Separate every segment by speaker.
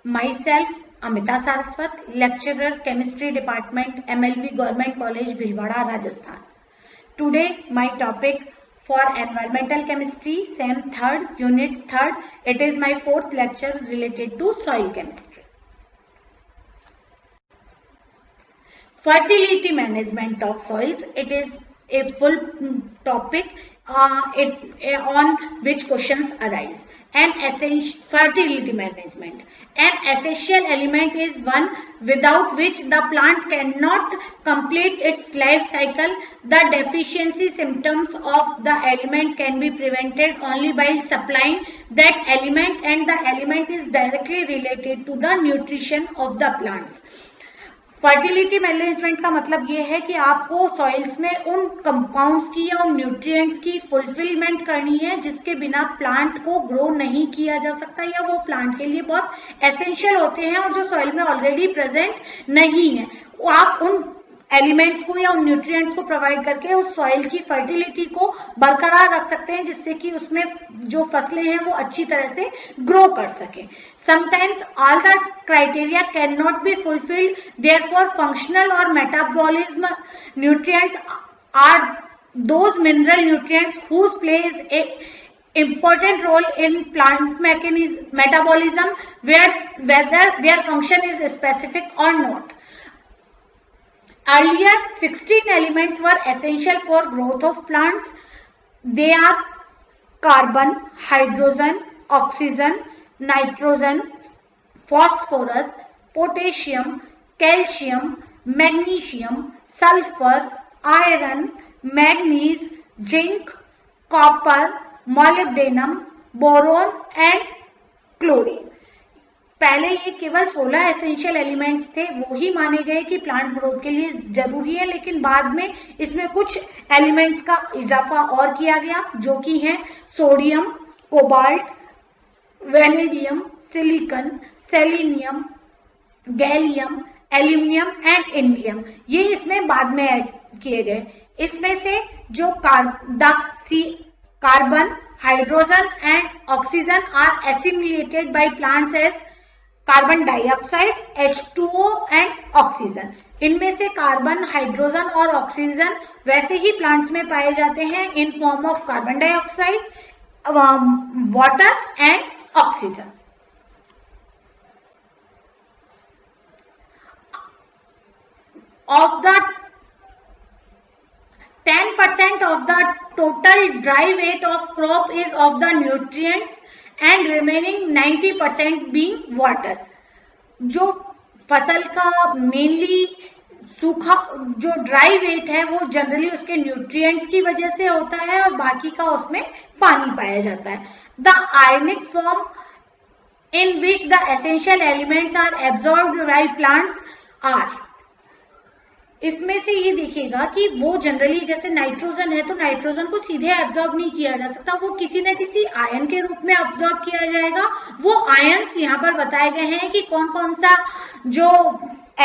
Speaker 1: Myself, Amita Saraswat, lecturer, Chemistry Department, MLV Government College, Bhilwara, Rajasthan. Today, my topic for Environmental Chemistry, SEM 3rd, Unit 3rd. It is my 4th lecture related to soil chemistry. Fertility management of soils. It is a full topic on which questions arise. An essential fertility management. An essential element is one without which the plant cannot complete its life cycle. The deficiency symptoms of the element can be prevented only by supplying that element, and the element is directly related to the nutrition of the plants. Fertility management का मतलब ये है कि आपको soils में उन compounds की या उन न्यूट्रिएंट्स की फुलफिलमेंट करनी है जिसके बिना प्लांट को ग्रो नहीं किया जा सकता या वो प्लांट के लिए बहुत एसेंशियल होते हैं और जो सॉइल में ऑलरेडी प्रेजेंट नहीं है। आप उन एलिमेंट्स को या उन न्यूट्रिएंट्स को प्रोवाइड करके उस सॉइल की फर्टिलिटी को बरकरार रख सकते हैं जिससे कि उसमें जो फसलें हैं वो अच्छी तरह से ग्रो कर सकें। Sometimes all the criteria cannot be fulfilled, therefore functional or metabolism nutrients are those mineral nutrients whose plays a important role in plant metabolism, whether their function is specific or not. Earlier, 16 elements were essential for growth of plants. They are carbon, hydrogen, oxygen, nitrogen, phosphorus, potassium, calcium, magnesium, sulfur, iron, manganese, zinc, copper, molybdenum, boron and chlorine. पहले ये केवल 16 essential elements थे, वो ही माने गए कि plant growth के लिए जरूरी है, लेकिन बाद में इसमें कुछ एलिमेंट्स का इजाफा और किया गया जो कि हैं sodium, cobalt, vanadium, silicon, selenium, gallium, aluminium and indium. ये इसमें बाद में ऐड किए गए। इसमें से जो carbon, hydrogen and oxygen are assimilated by plants as carbon dioxide, H2O and oxygen. इनमें से कार्बन, हाइड्रोजन और ऑक्सीजन वैसे ही प्लांट्स में पाए जाते हैं in form of carbon dioxide, water and oxygen. Of the 10% of the total dry weight of crop is of the nutrients and remaining 90% being water. जो फसल का मेनली सूखा जो ड्राई वेट है वो जनरली उसके न्यूट्रिएंट्स की वजह से होता है और बाकी का उसमें पानी पाया जाता है। The ionic form in which the essential elements are absorbed by plants are, इसमें से ये देखिएगा कि वो जनरली जैसे नाइट्रोजन है तो नाइट्रोजन को सीधे एब्जॉर्ब नहीं किया जा सकता, वो किसी न किसी आयन के रूप में एब्जॉर्ब किया जाएगा। वो आयन्स यहाँ पर बताए गए हैं कि कौन कौन सा जो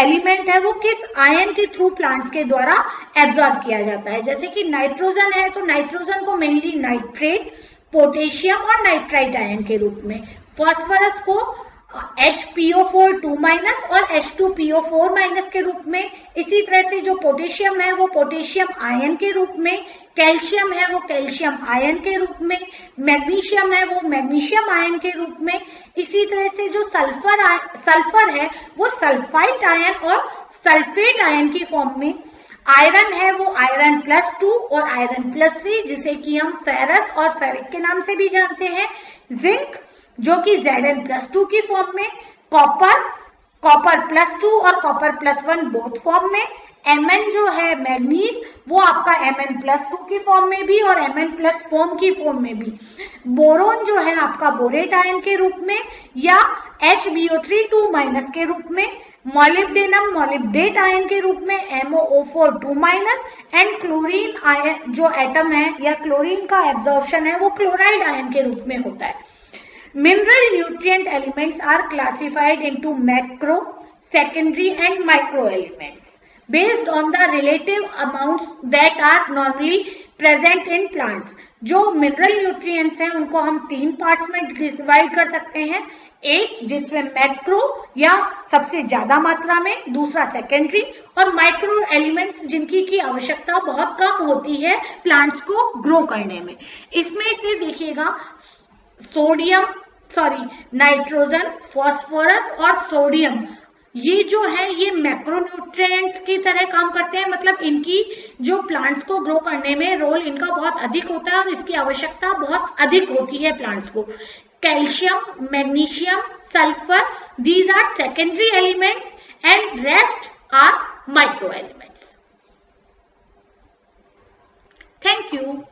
Speaker 1: एलिमेंट है वो किस आयन के थ्रू प्लांट्स के द्वारा एब्जॉर्ब किया जाता है। जैसे कि नाइट्रोजन है तो नाइट्रोजन को मेनली नाइट्रेट, पोटेशियम और नाइट्राइट आयन के रूप में, फास्फोरस को HPO4 2- और H2PO4- के रूप में, इसी तरह से जो पोटेशियम है वो पोटेशियम आयन के रूप में, कैल्शियम है वो कैल्शियम आयन के रूप में, मैग्नीशियम है वो मैग्नीशियम आयन के रूप में, इसी तरह से जो सल्फर है वो सल्फाइट आयन और सल्फेट आयन की फॉर्म में, आयरन है वो आयरन +2 और आयरन +3 जिसे कि हम फेरस और फेरिक के नाम से भी जानते हैं, जिंक जो कि Zn+2 की फॉर्म में, कॉपर +2 और कॉपर +1 बोथ फॉर्म में, Mn जो है मैग्नीज वो आपका Mn+2 की फॉर्म में भी और Mn+4 की फॉर्म में भी, बोरोन जो है आपका बोरेट आयन के रूप में या HbO3 2- के रूप में, मोलिब्डेनम मोलिब्डेट आयन के रूप में MoO4 2- एंड क्लोरीन आयन जो एटम है या क्लोरीन का एब्जॉर्प्शन है वो क्लोराइड आयन के रूप में होता है। Mineral nutrient elements are classified into macro, secondary and micro elements. based on the relative amounts that are normally present in plants. जो मिनरल न्यूट्रिएंट्स हैं उनको हम 3 पार्ट्स में डिवाइड कर सकते हैं, एक जिसमें मैक्रो या सबसे ज्यादा मात्रा में, दूसरा सेकेंडरी, और माइक्रो एलिमेंट्स जिनकी की आवश्यकता बहुत कम होती है प्लांट्स को ग्रो करने में. इसमें से देखिएगा नाइट्रोजन, फॉस्फोरस और सोडियम, ये जो है ये मैक्रोन्यूट्रिएंट्स की तरह काम करते हैं. मतलब इनकी जो प्लांट्स को ग्रो करने में रोल इनका बहुत अधिक होता है और इसकी आवश्यकता बहुत अधिक होती है प्लांट्स को. Calcium, magnesium, sulphur, these are secondary elements and rest are micro elements. Thank you.